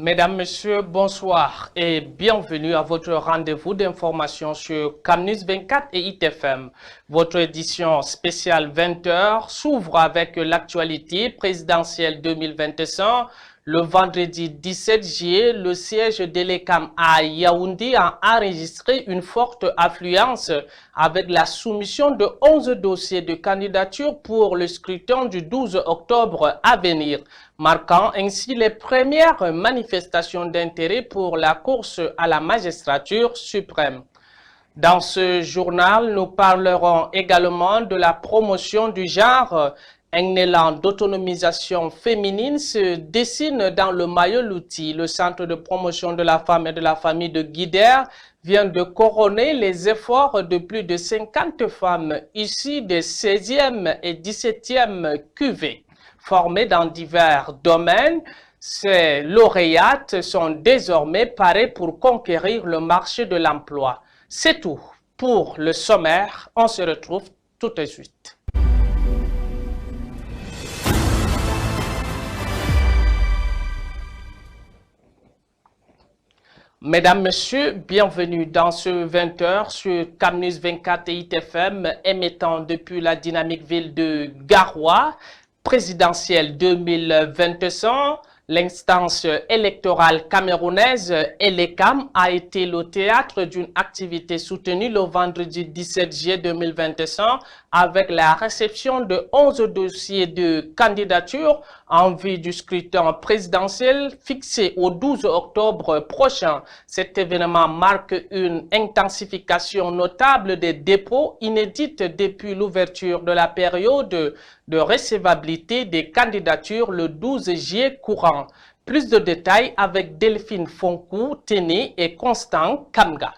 Mesdames, Messieurs, bonsoir et bienvenue à votre rendez-vous d'information sur Camnews 24 et ITFM. Votre édition spéciale 20h s'ouvre avec l'actualité présidentielle 2025. Le vendredi 17 juillet, le siège de l'ECAM à Yaoundé a enregistré une forte affluence avec la soumission de 11 dossiers de candidature pour le scrutin du 12 octobre à venir, marquant ainsi les premières manifestations d'intérêt pour la course à la magistrature suprême. Dans ce journal, nous parlerons également de la promotion du genre. Un élan d'autonomisation féminine se dessine dans le Mayo-Louti. Le centre de promotion de la femme et de la famille de Guider vient de couronner les efforts de plus de 50 femmes issues des 16e et 17e QV. Formées dans divers domaines, ces lauréates sont désormais parées pour conquérir le marché de l'emploi. C'est tout pour le sommaire. On se retrouve tout de suite. Mesdames, Messieurs, bienvenue dans ce 20h sur Camnews 24 et ITFM, émettant depuis la dynamique ville de Garoua, présidentielle 2025. L'instance électorale camerounaise ELECAM a été le théâtre d'une activité soutenue le vendredi 17 juillet 2025 avec la réception de 11 dossiers de candidature en vue du scrutin présidentiel fixé au 12 octobre prochain. Cet événement marque une intensification notable des dépôts inédites depuis l'ouverture de la période de recevabilité des candidatures le 12 juillet courant. Plus de détails avec Delphine Fonkou, Téné et Constant Kamga.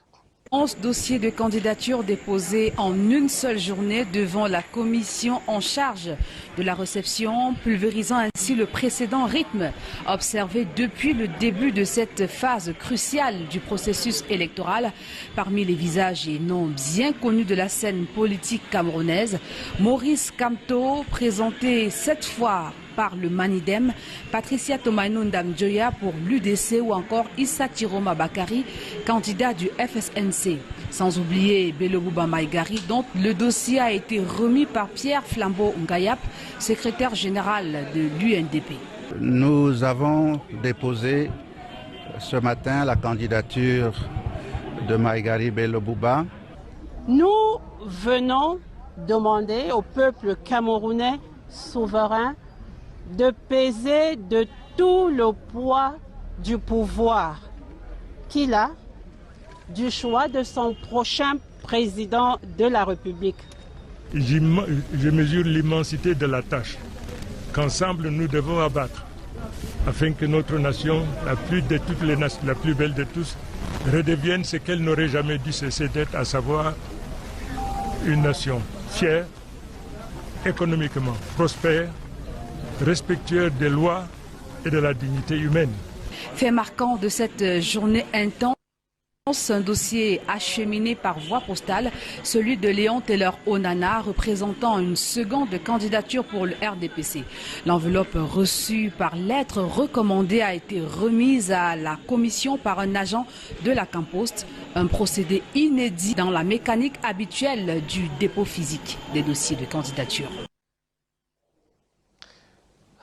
11 dossiers de candidature déposés en une seule journée devant la commission en charge de la réception, pulvérisant ainsi le précédent rythme observé depuis le début de cette phase cruciale du processus électoral. Parmi les visages et noms bien connus de la scène politique camerounaise, Maurice Kamto, présenté cette fois par le Manidem, Patricia Tomaino Ndamjoya pour l'UDC ou encore Issa Tiroma Bakari, candidat du FSNC. Sans oublier Bello Bouba Maïgari, dont le dossier a été remis par Pierre Flambeau Ngayap, secrétaire général de l'UNDP. Nous avons déposé ce matin la candidature de Maïgari Bello Bouba. Nous venons demander au peuple camerounais souverain de peser de tout le poids du pouvoir qu'il a, du choix de son prochain président de la République. Je mesure l'immensité de la tâche qu'ensemble nous devons abattre afin que notre nation, la plus de toutes les nations, la plus belle de tous, redevienne ce qu'elle n'aurait jamais dû cesser d'être, à savoir une nation fière, économiquement prospère, respectueux des lois et de la dignité humaine. Fait marquant de cette journée intense, un dossier acheminé par voie postale, celui de Léon Taylor Onana, représentant une seconde candidature pour le RDPC. L'enveloppe reçue par lettre recommandée a été remise à la commission par un agent de la Campost, un procédé inédit dans la mécanique habituelle du dépôt physique des dossiers de candidature.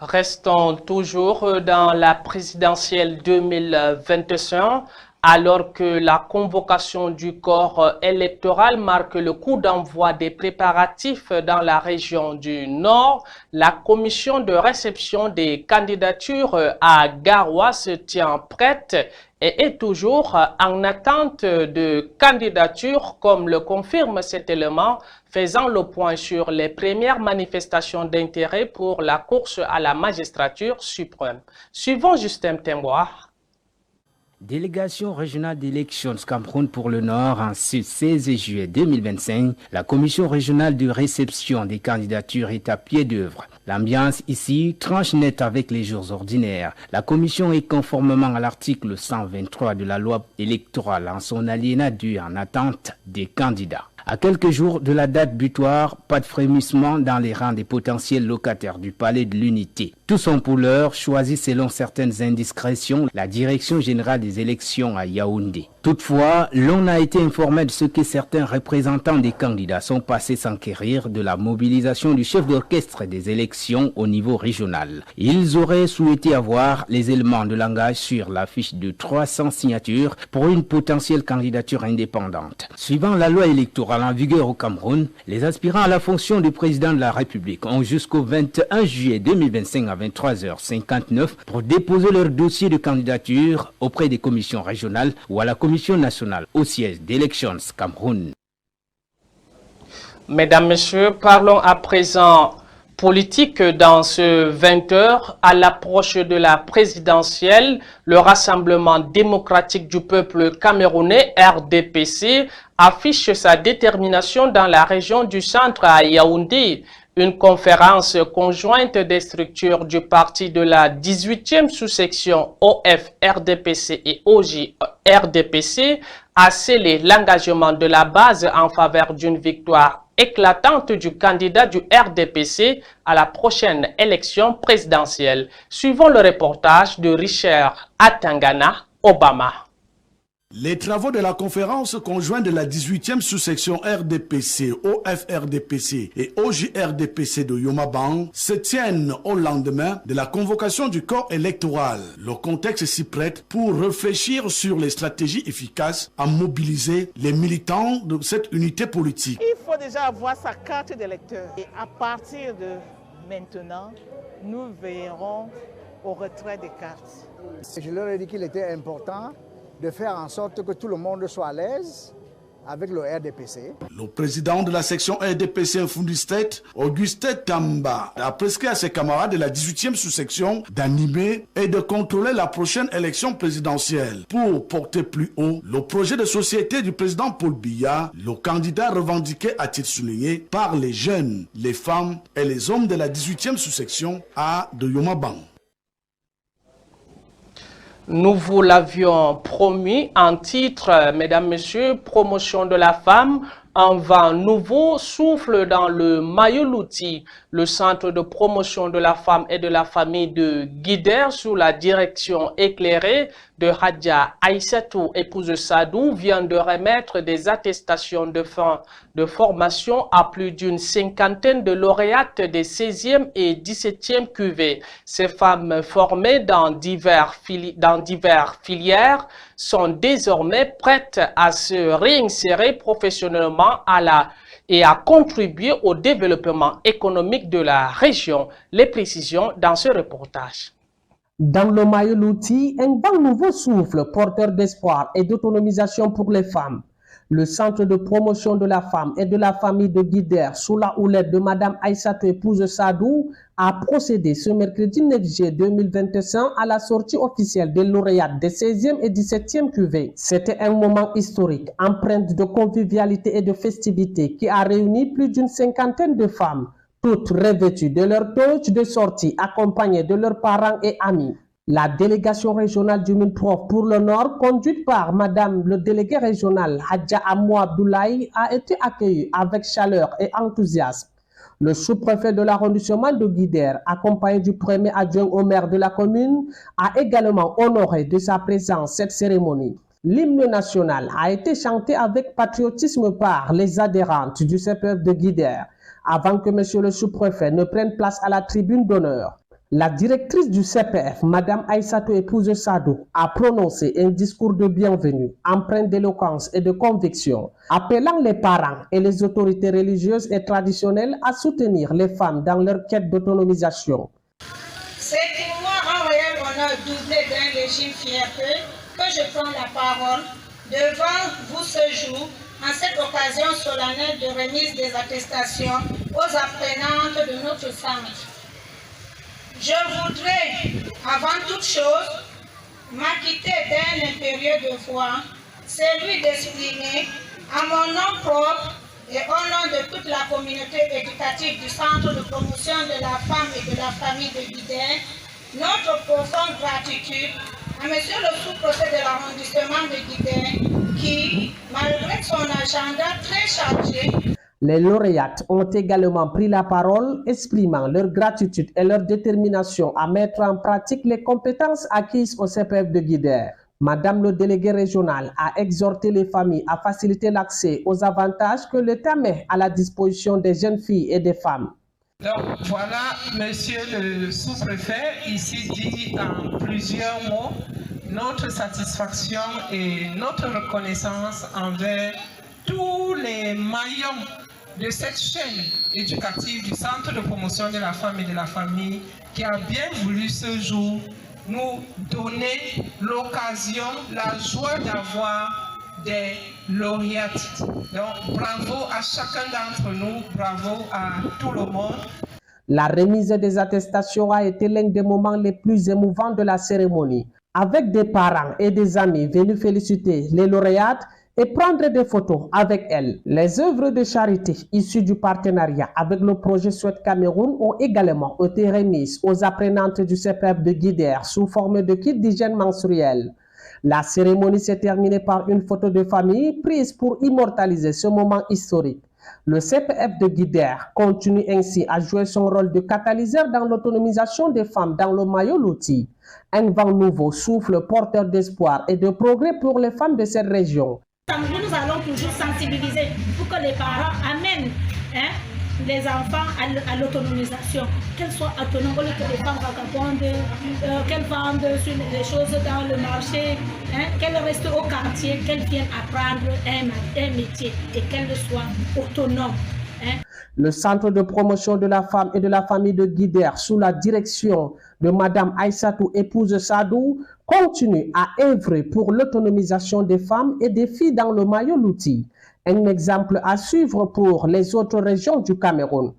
Restons toujours dans la présidentielle 2025. Alors que la convocation du corps électoral marque le coup d'envoi des préparatifs dans la région du Nord, la commission de réception des candidatures à Garoua se tient prête et est toujours en attente de candidatures, comme le confirme cet élément, faisant le point sur les premières manifestations d'intérêt pour la course à la magistrature suprême. Suivons Justin Temboire. Délégation régionale d'élections Cameroun pour le Nord en ce 16 juillet 2025, la commission régionale de réception des candidatures est à pied d'œuvre. L'ambiance ici tranche net avec les jours ordinaires. La commission est conformément à l'article 123 de la loi électorale en son alinéa 2 en attente des candidats. À quelques jours de la date butoir, pas de frémissement dans les rangs des potentiels locataires du Palais de l'Unité. Tous sont pour l'heure choisis selon certaines indiscrétions la Direction générale des élections à Yaoundé. Toutefois, l'on a été informé de ce que certains représentants des candidats sont passés s'enquérir de la mobilisation du chef d'orchestre des élections au niveau régional. Ils auraient souhaité avoir les éléments de langage sur la fiche de 300 signatures pour une potentielle candidature indépendante. Suivant la loi électorale en vigueur au Cameroun, les aspirants à la fonction du président de la République ont jusqu'au 21 juillet 2025 à 23h59 pour déposer leur dossier de candidature auprès des commissions régionales ou à la Commission nationale au siège d'Elections Cameroun. Mesdames, Messieurs, parlons à présent politique dans ce 20h. À l'approche de la présidentielle, le Rassemblement démocratique du peuple camerounais, RDPC, affiche sa détermination dans la région du centre à Yaoundé. Une conférence conjointe des structures du parti de la 18e sous-section OF-RDPC et OJ-RDPC a scellé l'engagement de la base en faveur d'une victoire éclatante du candidat du RDPC à la prochaine élection présidentielle. Suivons le reportage de Richard Atangana Obama. Les travaux de la conférence conjointe de la 18e sous-section RDPC, OF-RDPC et OJ-RDPC de Yomabang se tiennent au lendemain de la convocation du corps électoral. Le contexte s'y prête pour réfléchir sur les stratégies efficaces à mobiliser les militants de cette unité politique. Il faut déjà avoir sa carte d'électeur et à partir de maintenant, nous veillerons au retrait des cartes. Je leur ai dit qu'il était important de faire en sorte que tout le monde soit à l'aise avec le RDPC. Le président de la section RDPC Infundistet, Augustin Tamba, a prescrit à ses camarades de la 18e sous-section d'animer et de contrôler la prochaine élection présidentielle pour porter plus haut le projet de société du président Paul Biya, le candidat revendiqué à titre souligné par les jeunes, les femmes et les hommes de la 18e sous-section A de Yomabang. Nous vous l'avions promis en titre, mesdames, messieurs, promotion de la femme. Un vent nouveau souffle dans le Mayoluti, le centre de promotion de la femme et de la famille de Guider sous la direction éclairée de Hadja Aïssatou, épouse Sadou, vient de remettre des attestations de fin de formation à plus d'une cinquantaine de lauréates des 16e et 17e QV. Ces femmes formées dans diverses filières sont désormais prêtes à se réinsérer professionnellement et à contribuer au développement économique de la région. Les précisions dans ce reportage. Dans le Mayoluti, un vent nouveau souffle, porteur d'espoir et d'autonomisation pour les femmes. Le centre de promotion de la femme et de la famille de Guider, sous la houlette de Madame Aïssatou, épouse Sadou, a procédé ce mercredi 9 juillet 2021 à la sortie officielle des lauréates des 16e et 17e QV. C'était un moment historique, empreinte de convivialité et de festivité qui a réuni plus d'une cinquantaine de femmes, toutes revêtues de leur toge de sortie, accompagnées de leurs parents et amis. La délégation régionale du MINPROF pour le Nord, conduite par Madame le délégué régional Hadja Amou Abdoulaye, a été accueillie avec chaleur et enthousiasme. Le sous-préfet de l'arrondissement de Guider, accompagné du premier adjoint au maire de la commune, a également honoré de sa présence cette cérémonie. L'hymne national a été chanté avec patriotisme par les adhérentes du CPF de Guider, avant que monsieur le sous-préfet ne prenne place à la tribune d'honneur. La directrice du CPF, Madame Aïssatou, épouse Sadou, a prononcé un discours de bienvenue, empreint d'éloquence et de conviction, appelant les parents et les autorités religieuses et traditionnelles à soutenir les femmes dans leur quête d'autonomisation. C'est pour moi un réel honneur doublé d'un légitime fierté que je prends la parole devant vous ce jour, en cette occasion solennelle de remise des attestations aux apprenantes de notre centre. Je voudrais, avant toute chose, m'acquitter d'un impérieux devoir, celui d'exprimer, à mon nom propre et au nom de toute la communauté éducative du Centre de promotion de la femme et de la famille de Guider, notre profonde gratitude à monsieur le sous-préfet de l'arrondissement de Guider qui, malgré son agenda très chargé. Les lauréates ont également pris la parole, exprimant leur gratitude et leur détermination à mettre en pratique les compétences acquises au CPF de Guidère. Madame le délégué régional a exhorté les familles à faciliter l'accès aux avantages que l'État met à la disposition des jeunes filles et des femmes. Donc voilà, monsieur le sous-préfet, ici dit en plusieurs mots notre satisfaction et notre reconnaissance envers tous les maillons de cette chaîne éducative du Centre de promotion de la femme et de la famille qui a bien voulu ce jour nous donner l'occasion, la joie d'avoir des lauréates. Donc bravo à chacun d'entre nous, bravo à tout le monde. La remise des attestations a été l'un des moments les plus émouvants de la cérémonie, avec des parents et des amis venus féliciter les lauréates et prendre des photos avec elles. Les œuvres de charité issues du partenariat avec le projet Souhaite Cameroun ont également été remises aux apprenantes du CPF de Guidère sous forme de kit d'hygiène menstruelle. La cérémonie s'est terminée par une photo de famille prise pour immortaliser ce moment historique. Le CPF de Guidère continue ainsi à jouer son rôle de catalyseur dans l'autonomisation des femmes dans le Mayo-Loti. Un vent nouveau souffle porteur d'espoir et de progrès pour les femmes de cette région. Nous allons toujours sensibiliser pour que les parents amènent les enfants à l'autonomisation, qu'elles soient autonomes, que les femmes vagabondent, qu'elles vendent les choses dans le marché, qu'elles restent au quartier, qu'elles viennent apprendre un métier et qu'elles soient autonomes. Le Centre de promotion de la femme et de la famille de Guidère, sous la direction de Madame Aïssatou, épouse Sadou, continue à œuvrer pour l'autonomisation des femmes et des filles dans le Mayo-Loti. Un exemple à suivre pour les autres régions du Cameroun.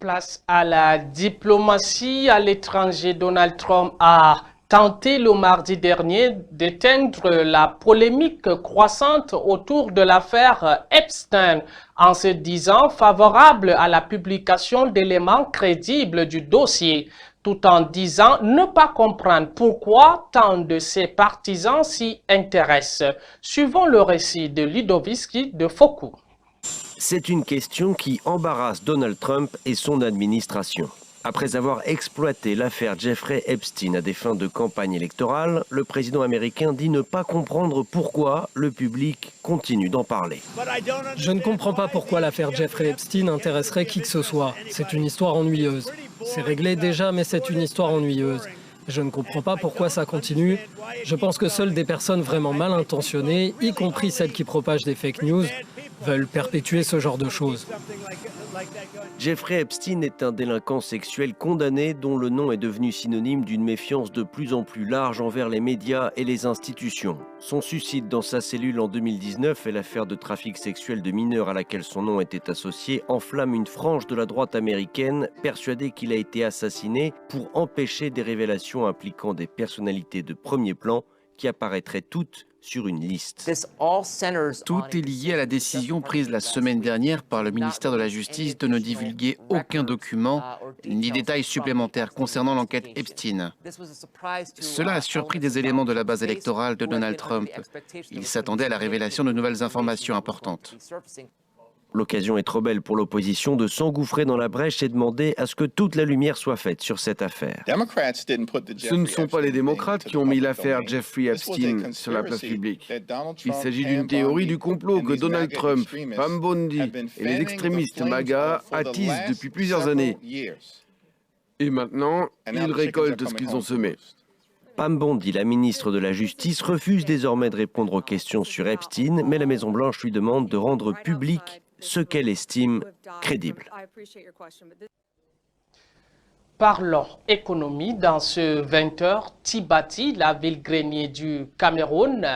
Place à la diplomatie à l'étranger. Donald Trump a tenté le mardi dernier d'éteindre la polémique croissante autour de l'affaire Epstein en se disant favorable à la publication d'éléments crédibles du dossier, tout en disant ne pas comprendre pourquoi tant de ses partisans s'y intéressent. Suivons le récit de Ludoviski de Fokou. C'est une question qui embarrasse Donald Trump et son administration. Après avoir exploité l'affaire Jeffrey Epstein à des fins de campagne électorale, le président américain dit ne pas comprendre pourquoi le public continue d'en parler. Je ne comprends pas pourquoi l'affaire Jeffrey Epstein intéresserait qui que ce soit. C'est une histoire ennuyeuse. C'est réglé déjà, mais c'est une histoire ennuyeuse. Je ne comprends pas pourquoi ça continue. Je pense que seules des personnes vraiment mal intentionnées, y compris celles qui propagent des fake news, veulent perpétuer ce genre de choses. Jeffrey Epstein est un délinquant sexuel condamné dont le nom est devenu synonyme d'une méfiance de plus en plus large envers les médias et les institutions. Son suicide dans sa cellule en 2019 et l'affaire de trafic sexuel de mineurs à laquelle son nom était associé enflamme une frange de la droite américaine persuadée qu'il a été assassiné pour empêcher des révélations impliquant des personnalités de premier plan qui apparaîtraient toutes sur une liste. Tout est lié à la décision prise la semaine dernière par le ministère de la Justice de ne divulguer aucun document ni détails supplémentaires concernant l'enquête Epstein. Cela a surpris des éléments de la base électorale de Donald Trump. Il s'attendait à la révélation de nouvelles informations importantes. L'occasion est trop belle pour l'opposition de s'engouffrer dans la brèche et demander à ce que toute la lumière soit faite sur cette affaire. Ce ne sont pas les démocrates qui ont mis l'affaire Jeffrey Epstein sur la place publique. Il s'agit d'une théorie du complot que Donald Trump, Pam Bondi et les extrémistes MAGA attisent depuis plusieurs années. Et maintenant, ils récoltent ce qu'ils ont semé. Pam Bondi, la ministre de la Justice, refuse désormais de répondre aux questions sur Epstein, mais la Maison-Blanche lui demande de rendre public ce qu'elle estime crédible. Parlons économie. Dans ce 20h, Tibati, la ville grenier du Cameroun,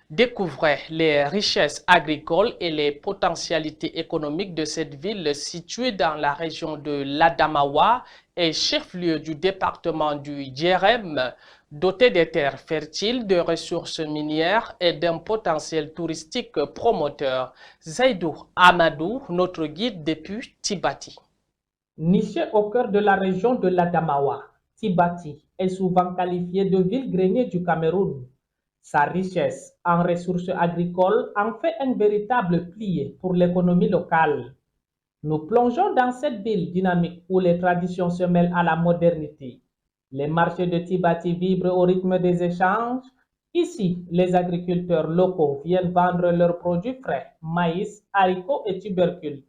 découvrait les richesses agricoles et les potentialités économiques de cette ville située dans la région de l'Adamawa et chef-lieu du département du Djerem, dotée de terres fertiles, de ressources minières et d'un potentiel touristique promoteur. Zaidou Amadou, notre guide depuis Tibati. Niché au cœur de la région de l'Adamawa, Tibati est souvent qualifiée de ville grenier du Cameroun. Sa richesse en ressources agricoles en fait un véritable pilier pour l'économie locale. Nous plongeons dans cette ville dynamique où les traditions se mêlent à la modernité. Les marchés de Tibati vibrent au rythme des échanges. Ici, les agriculteurs locaux viennent vendre leurs produits frais, maïs, haricots et tubercules.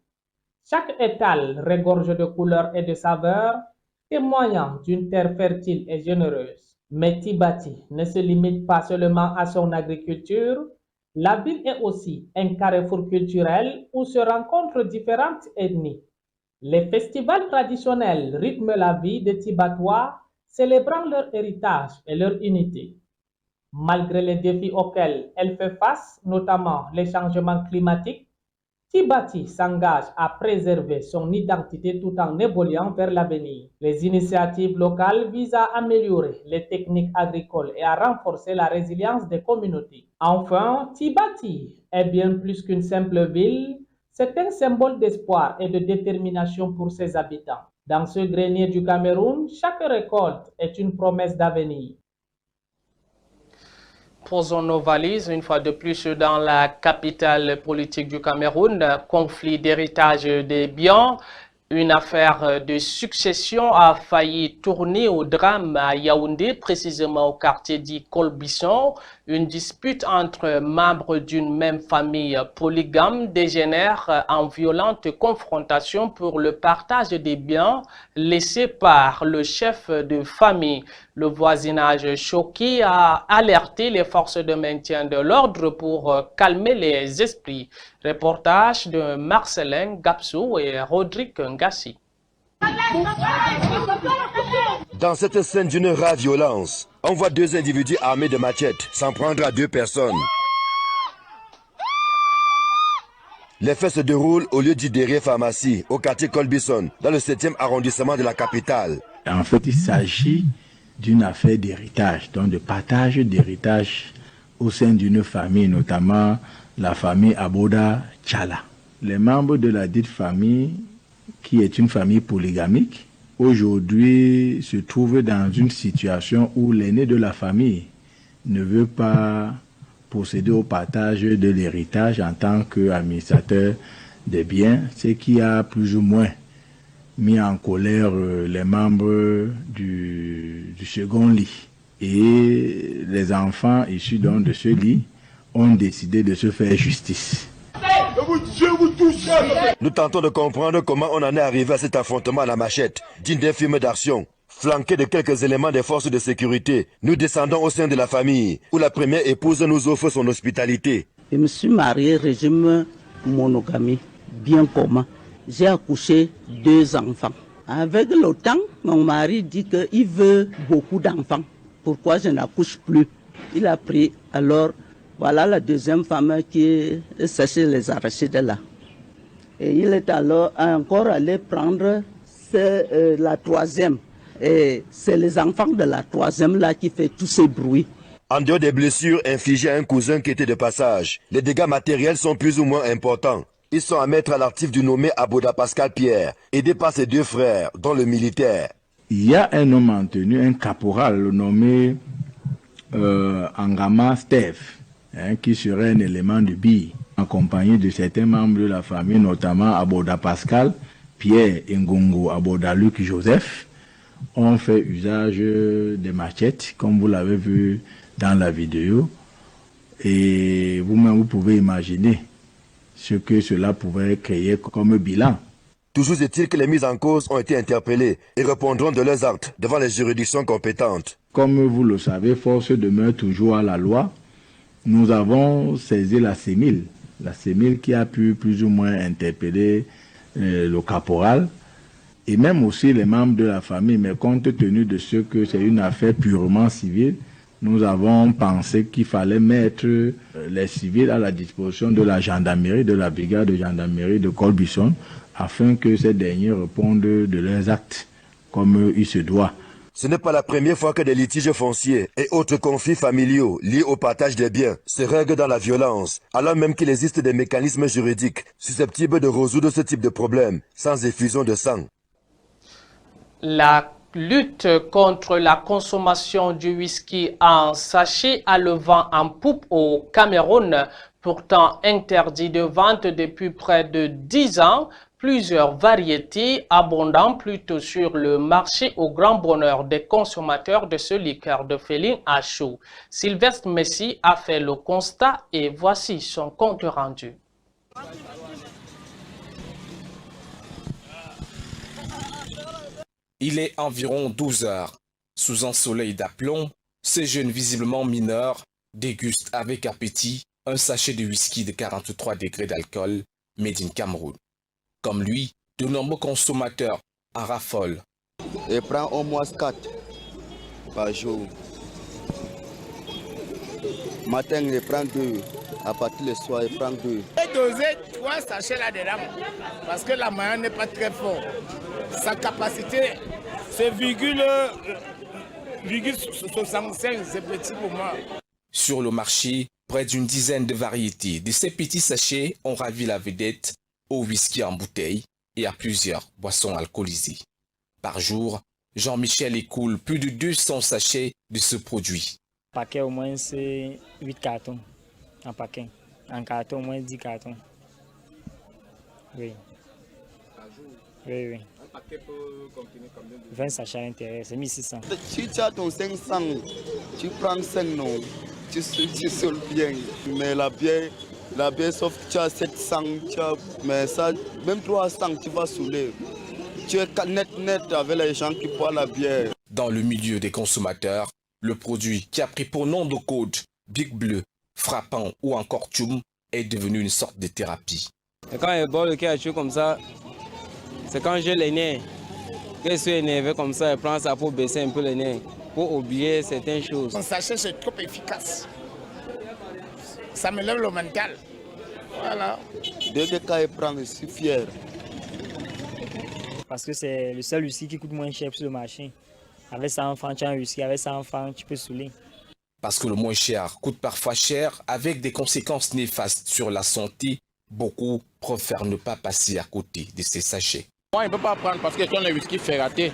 Chaque étal regorge de couleurs et de saveurs, témoignant d'une terre fertile et généreuse. Mais Tibati ne se limite pas seulement à son agriculture. La ville est aussi un carrefour culturel où se rencontrent différentes ethnies. Les festivals traditionnels rythment la vie des Tibatois, célébrant leur héritage et leur unité. Malgré les défis auxquels elle fait face, notamment les changements climatiques, Tibati s'engage à préserver son identité tout en évoluant vers l'avenir. Les initiatives locales visent à améliorer les techniques agricoles et à renforcer la résilience des communautés. Enfin, Tibati est bien plus qu'une simple ville, c'est un symbole d'espoir et de détermination pour ses habitants. Dans ce grenier du Cameroun, chaque récolte est une promesse d'avenir. Posons nos valises une fois de plus dans la capitale politique du Cameroun. Conflit d'héritage des biens. Une affaire de succession a failli tourner au drame à Yaoundé, précisément au quartier dit Colbisson. Une dispute entre membres d'une même famille polygame dégénère en violente confrontation pour le partage des biens laissés par le chef de famille. Le voisinage choqué a alerté les forces de maintien de l'ordre pour calmer les esprits. Reportage de Marcelin Gapsou et Rodrigue Ngassi. Dans cette scène d'une rare violence, on voit deux individus armés de machettes s'en prendre à deux personnes. Les faits se déroulent au lieu du Derrière Pharmacie, au quartier Colbisson, dans le 7e arrondissement de la capitale. En fait, il s'agit d'une affaire d'héritage, donc de partage d'héritage au sein d'une famille, notamment la famille Aboda Tchala. Les membres de la dite famille, qui est une famille polygamique, aujourd'hui se trouvent dans une situation où l'aîné de la famille ne veut pas procéder au partage de l'héritage en tant qu'administrateur des biens, ce qui a plus ou moins mis en colère les membres du second lit. Et les enfants issus donc de ce lit ont décidé de se faire justice. Nous tentons de comprendre comment on en est arrivé à cet affrontement à la machette, digne d'un film d'action. Flanqué de quelques éléments des forces de sécurité, nous descendons au sein de la famille, où la première épouse nous offre son hospitalité. Je me suis marié régime monogamie, bien commun. J'ai accouché 2 enfants. Avec le temps, mon mari dit qu'il veut beaucoup d'enfants. Pourquoi je n'accouche plus? Il a pris alors, voilà la deuxième femme qui cherchait les arachides là. Et il est alors encore allé prendre la troisième. Et c'est les enfants de la troisième là qui fait tous ces bruits. En dehors des blessures infligées à un cousin qui était de passage, les dégâts matériels sont plus ou moins importants. Ils sont à mettre à l'actif du nommé Aboda Pascal Pierre, aidé par ses 2 frères, dont le militaire. Il y a un homme en tenue, un caporal nommé Angama Steve, qui serait un élément de bille, accompagné de certains membres de la famille, notamment Aboda Pascal, Pierre Ngongo, Aboda Luc Joseph, ont fait usage des machettes, comme vous l'avez vu dans la vidéo. Et vous-même, vous pouvez imaginer ce que cela pouvait créer comme bilan. Toujours est-il que les mises en cause ont été interpellées et répondront de leurs actes devant les juridictions compétentes. Comme vous le savez, force demeure toujours à la loi. Nous avons saisi la CEMIL qui a pu plus ou moins interpeller le caporal et même aussi les membres de la famille, mais compte tenu de ce que c'est une affaire purement civile, nous avons pensé qu'il fallait mettre les civils à la disposition de la gendarmerie, de la brigade de gendarmerie de Colbisson, afin que ces derniers répondent de leurs actes comme il se doit. Ce n'est pas la première fois que des litiges fonciers et autres conflits familiaux liés au partage des biens se règlent dans la violence, alors même qu'il existe des mécanismes juridiques susceptibles de résoudre ce type de problème sans effusion de sang. La lutte contre la consommation du whisky en sachet a le vent en poupe au Cameroun. Pourtant interdit de vente depuis près de 10 ans, plusieurs variétés abondant plutôt sur le marché au grand bonheur des consommateurs de ce liqueur de féline à chaud. Sylvestre Messi a fait le constat et voici son compte rendu. Il est environ 12 heures. Sous un soleil d'aplomb, ces jeunes visiblement mineurs dégustent avec appétit un sachet de whisky de 43 degrés d'alcool made in Cameroun. Comme lui, de nombreux consommateurs en raffolent. Il prend au moins 4 par jour. Matin, il prend 2. À partir du soir, il prend 2. J'ai dosé 3 sachets là-dedans parce que la moyenne n'est pas très forte. Sa capacité, c'est virgule 65, c'est petit pour moi. Sur le marché, près d'une dizaine de variétés de ces petits sachets ont ravi la vedette au whisky en bouteille et à plusieurs boissons alcoolisées. Par jour, Jean-Michel écoule plus de 200 sachets de ce produit. Paquet au moins c'est 8 cartons en paquet. En carton au moins 10 cartons. Oui. Oui. Un paquet peut contenir combien de 20 sachets à l'intérieur, c'est 1600. Si tu as ton 500, tu prends 5 noms, tu saules bien. Mais la bière, sauf que tu as 700, mais ça, même 300, tu vas saouler. Tu es net avec les gens qui boivent la bière. Dans le milieu des consommateurs, le produit qui a pris pour nom de code Big Bleu, Frappant ou encore Tchoum est devenu une sorte de thérapie. Et quand je bois le cachou comme ça, c'est quand j'ai les nerfs. Quand je suis énervé comme ça, je prends ça pour baisser un peu les nerfs, pour oublier certaines choses. Mon sachet, c'est trop efficace. Ça me lève le mental. Voilà. Dès que quand je prends, je suis fier. Parce que c'est le seul whisky qui coûte moins cher sur le marché. Avec 100 francs, tu as un whisky, avec 100 francs, tu peux saouler. Parce que le moins cher coûte parfois cher avec des conséquences néfastes sur la santé, beaucoup préfèrent ne pas passer à côté de ces sachets. Moi, je ne peux pas prendre parce que c'est un whisky ferraté.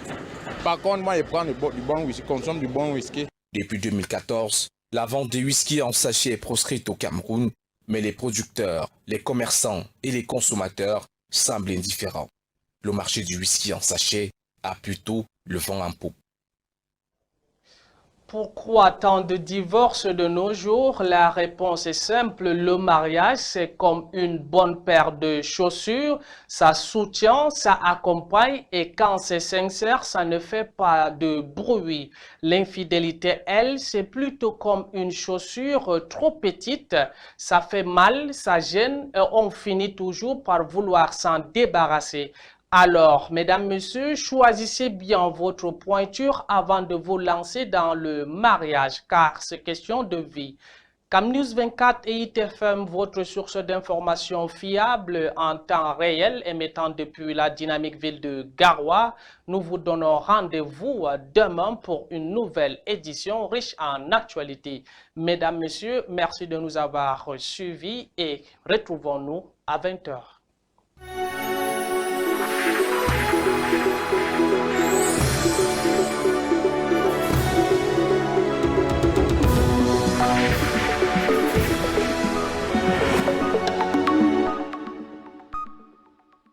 Par contre, moi, je prends du bon whisky, consomme du bon whisky. Depuis 2014, la vente de whisky en sachet est proscrite au Cameroun, mais les producteurs, les commerçants et les consommateurs semblent indifférents. Le marché du whisky en sachet a plutôt le vent en poupe. Pourquoi tant de divorces de nos jours? La réponse est simple, le mariage c'est comme une bonne paire de chaussures, ça soutient, ça accompagne et quand c'est sincère, ça ne fait pas de bruit. L'infidélité, elle, c'est plutôt comme une chaussure trop petite, ça fait mal, ça gêne et on finit toujours par vouloir s'en débarrasser. Alors, mesdames, messieurs, choisissez bien votre pointure avant de vous lancer dans le mariage, car c'est question de vie. CamNews 24 et ITFM, votre source d'information fiable en temps réel, émettant depuis la dynamique ville de Garoua. Nous vous donnons rendez-vous demain pour une nouvelle édition riche en actualités. Mesdames, messieurs, merci de nous avoir suivis et retrouvons-nous à 20 h.